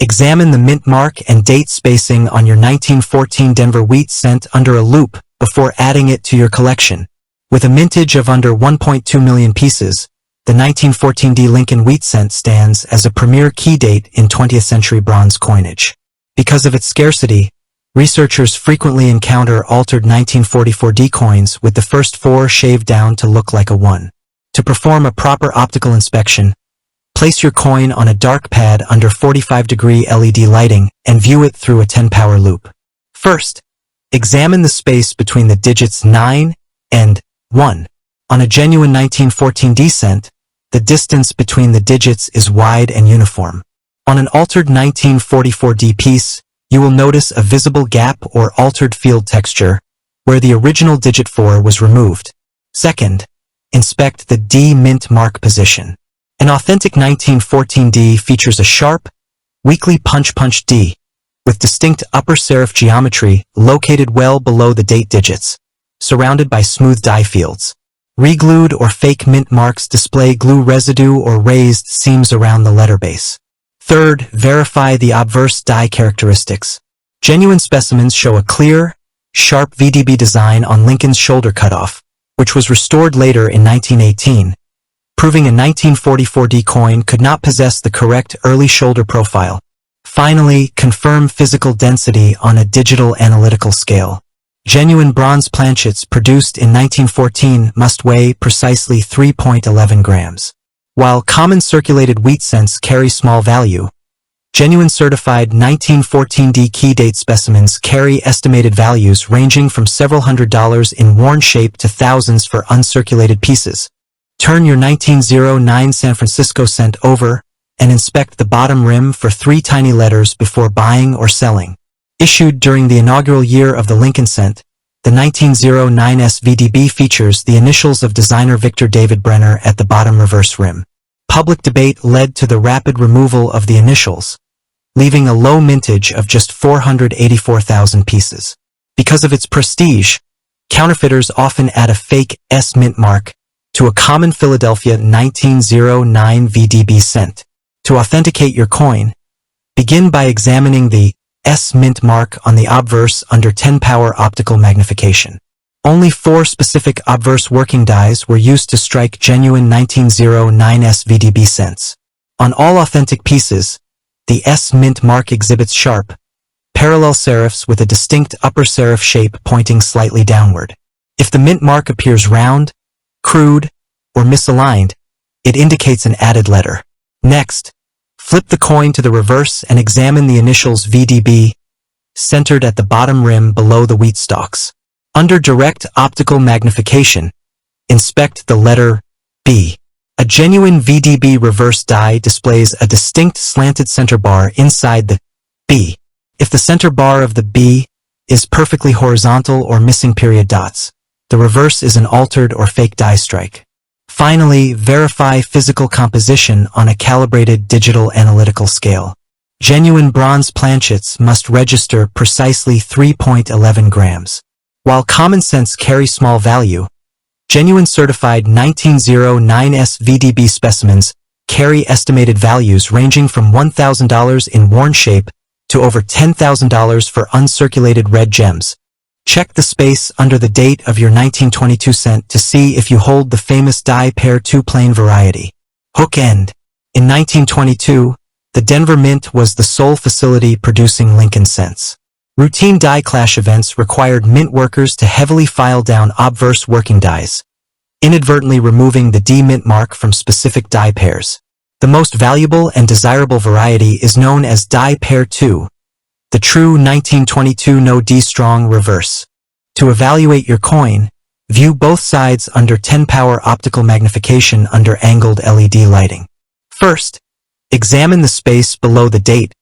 Examine the mint mark and date spacing on your 1914 Denver wheat cent under a loupe before adding it to your collection. With a mintage of under 1.2 million pieces, the 1914 D Lincoln wheat cent stands as a premier key date in 20th century bronze coinage. Because of its scarcity, researchers frequently encounter altered 1944 D coins with the first 4 shaved down to look like a 1. To perform a proper optical inspection, place your coin on a dark pad under 45-degree LED lighting and view it through a 10-power loupe. First, examine the space between the digits 9 and 1. On a genuine 1914 D cent, the distance between the digits is wide and uniform. On an altered 1944 D piece, you will notice a visible gap or altered field texture where the original digit 4 was removed. Second, inspect the D mint mark position. An authentic 1914 D features a sharp, weakly punch D with distinct upper serif geometry located well below the date digits, surrounded by smooth die fields. Reglued or fake mint marks display glue residue or raised seams around the letter base. Third, verify the obverse die characteristics. Genuine specimens show a clear, sharp VDB design on Lincoln's shoulder cutoff, which was restored later in 1918, proving a 1944 D coin could not possess the correct early shoulder profile. Finally, confirm physical density on a digital analytical scale. Genuine bronze planchets produced in 1914 must weigh precisely 3.11 grams. While common circulated wheat cents carry small value, genuine certified 1914 D key date specimens carry estimated values ranging from several $100s in worn shape to thousands for uncirculated pieces. Turn your 1909 San Francisco cent over and inspect the bottom rim for 3 tiny letters before buying or selling. Issued during the inaugural year of the Lincoln cent, the 1909 SVDB features the initials of designer Victor David Brenner at the bottom reverse rim. Public debate led to the rapid removal of the initials, leaving a low mintage of just 484,000 pieces. Because of its prestige, counterfeiters often add a fake S mint mark to a common Philadelphia 1909 VDB cent. To authenticate your coin, begin by examining the S mint mark on the obverse under 10-power optical magnification. Only 4 specific obverse working dies were used to strike genuine 1909 SVDB cents. On all authentic pieces, the S mint mark exhibits sharp, parallel serifs with a distinct upper serif shape pointing slightly downward. If the mint mark appears round, crude, or misaligned, it indicates an added letter. Next, flip the coin to the reverse and examine the initials VDB, centered at the bottom rim below the wheat stalks. Under direct optical magnification, inspect the letter B. A genuine VDB reverse die displays a distinct slanted center bar inside the B. If the center bar of the B is perfectly horizontal or missing period dots, the reverse is an altered or fake die strike. Finally, verify physical composition on a calibrated digital analytical scale. Genuine bronze planchets must register precisely 3.11 grams. While common cents carry small value, genuine certified 1909 SVDB specimens carry estimated values ranging from $1,000 in worn shape to over $10,000 for uncirculated red gems. Check the space under the date of your 1922 cent to see if you hold the famous die pair 2 plain variety. Hook end. In 1922, the Denver Mint was the sole facility producing Lincoln cents. Routine die clash events required mint workers to heavily file down obverse working dies, inadvertently removing the D mint mark from specific die pairs. The most valuable and desirable variety is known as die pair 2, the true 1922 no D strong reverse. To evaluate your coin, view both sides under 10-power optical magnification under angled LED lighting. First, examine the space below the date,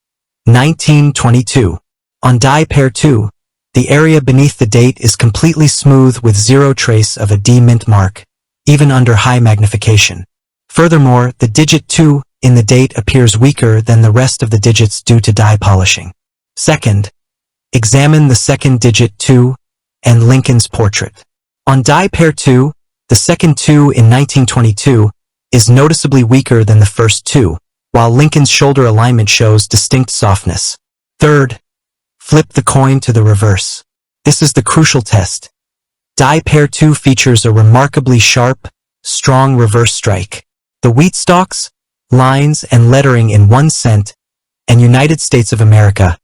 1922. On die pair 2, the area beneath the date is completely smooth with zero trace of a D mint mark, even under high magnification. Furthermore, the digit 2 in the date appears weaker than the rest of the digits due to die polishing. Second, examine the second digit 2 and Lincoln's portrait. On die pair 2, the second 2 in 1922 is noticeably weaker than the first 2, while Lincoln's shoulder alignment shows distinct softness. Third, flip the coin to the reverse. This is the crucial test. Die pair 2 features a remarkably sharp, strong reverse strike. The wheat stalks, lines, and lettering in 1 cent and United States of America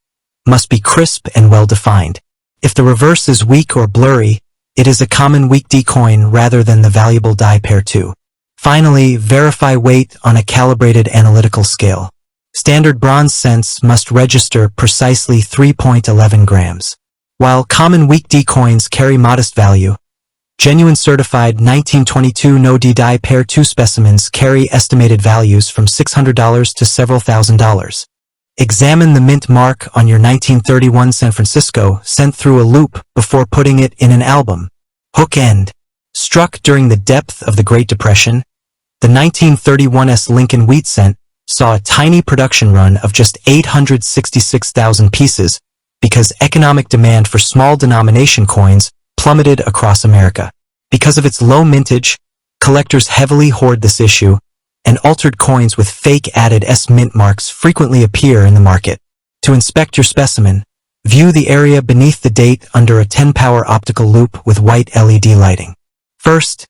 must be crisp and well-defined. If the reverse is weak or blurry, it is a common weak D coin rather than the valuable die pair 2. Finally, verify weight on a calibrated analytical scale. Standard bronze cents must register precisely 3.11 grams. While common weak D coins carry modest value, genuine certified 1922 no-D die pair 2 specimens carry estimated values from $600 to several $1,000s. Examine the mint mark on your 1931 San Francisco cent through a loop before putting it in an album. Hook end. Struck during the depth of the Great Depression, the 1931's Lincoln wheat cent saw a tiny production run of just 866,000 pieces because economic demand for small denomination coins plummeted across America. Because of its low mintage, collectors heavily hoard this issue, and altered coins with fake added S mint marks frequently appear in the market. To inspect your specimen, view the area beneath the date under a 10-power optical loupe with white LED lighting. First,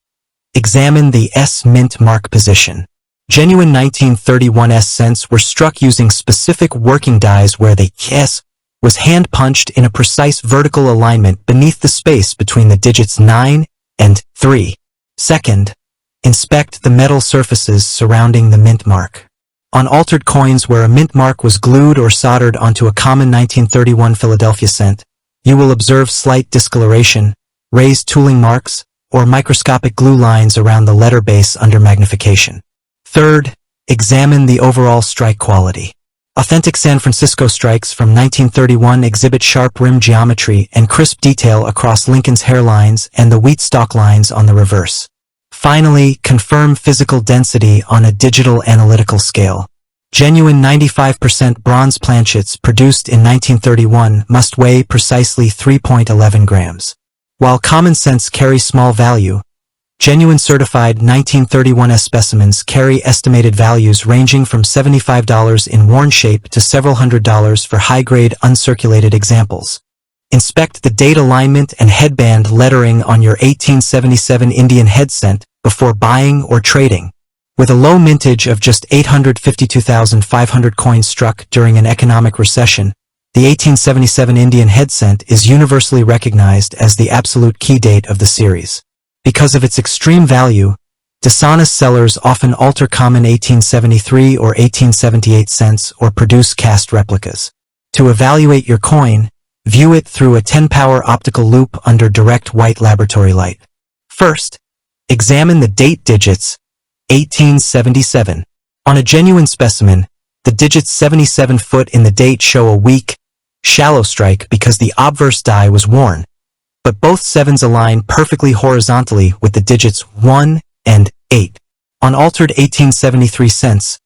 examine the S mint mark position. Genuine 1931 S cents were struck using specific working dies where the S was hand-punched in a precise vertical alignment beneath the space between the digits 9 and 3. Second, inspect the metal surfaces surrounding the mint mark. On altered coins where a mint mark was glued or soldered onto a common 1931 Philadelphia cent, you will observe slight discoloration, raised tooling marks, or microscopic glue lines around the letter base under magnification. Third, examine the overall strike quality. Authentic San Francisco strikes from 1931 exhibit sharp rim geometry and crisp detail across Lincoln's hairlines and the wheat stalk lines on the reverse. Finally, confirm physical density on a digital analytical scale. Genuine 95% bronze planchets produced in 1931 must weigh precisely 3.11 grams. While common cents carry small value, genuine certified 1931 specimens carry estimated values ranging from $75 in worn shape to several $100s for high-grade uncirculated examples. Inspect the date alignment and headband lettering on your 1877 Indian head cent before buying or trading. With a low mintage of just 852,500 coins struck during an economic recession, the 1877 Indian head cent is universally recognized as the absolute key date of the series. Because of its extreme value, dishonest sellers often alter common 1873 or 1878 cents or produce cast replicas. To evaluate your coin, view it through a 10-power optical loupe under direct white laboratory light. First, examine the date digits, 1877. On a genuine specimen, the digits 77 foot in the date show a weak, shallow strike because the obverse die was worn, but both 7s align perfectly horizontally with the digits 1 and 8. On altered 1873 cents,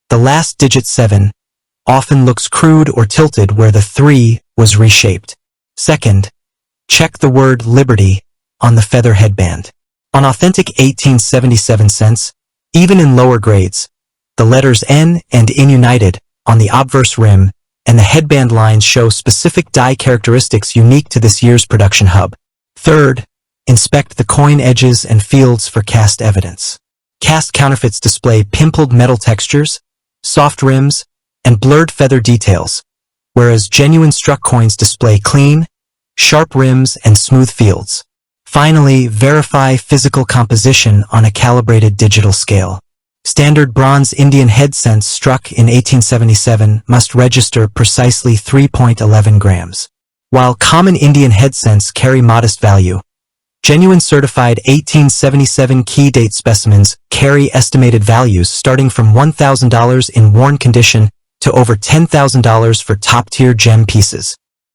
the last digit 7 often looks crude or tilted where the 3 was reshaped. Second, check the word Liberty on the feather headband. On authentic 1877 cents, even in lower grades, the letters N and IN united on the obverse rim and the headband lines show specific die characteristics unique to this year's production hub. Third, inspect the coin edges and fields for cast evidence. Cast counterfeits display pimpled metal textures, soft rims, and blurred feather details, whereas genuine struck coins display clean, sharp rims and smooth fields. Finally, verify physical composition on a calibrated digital scale. Standard bronze Indian head cents struck in 1877 must register precisely 3.11 grams. While common Indian head cents carry modest value, genuine certified 1877 key date specimens carry estimated values starting from $1,000 in worn condition to over $10,000 for top-tier gem pieces.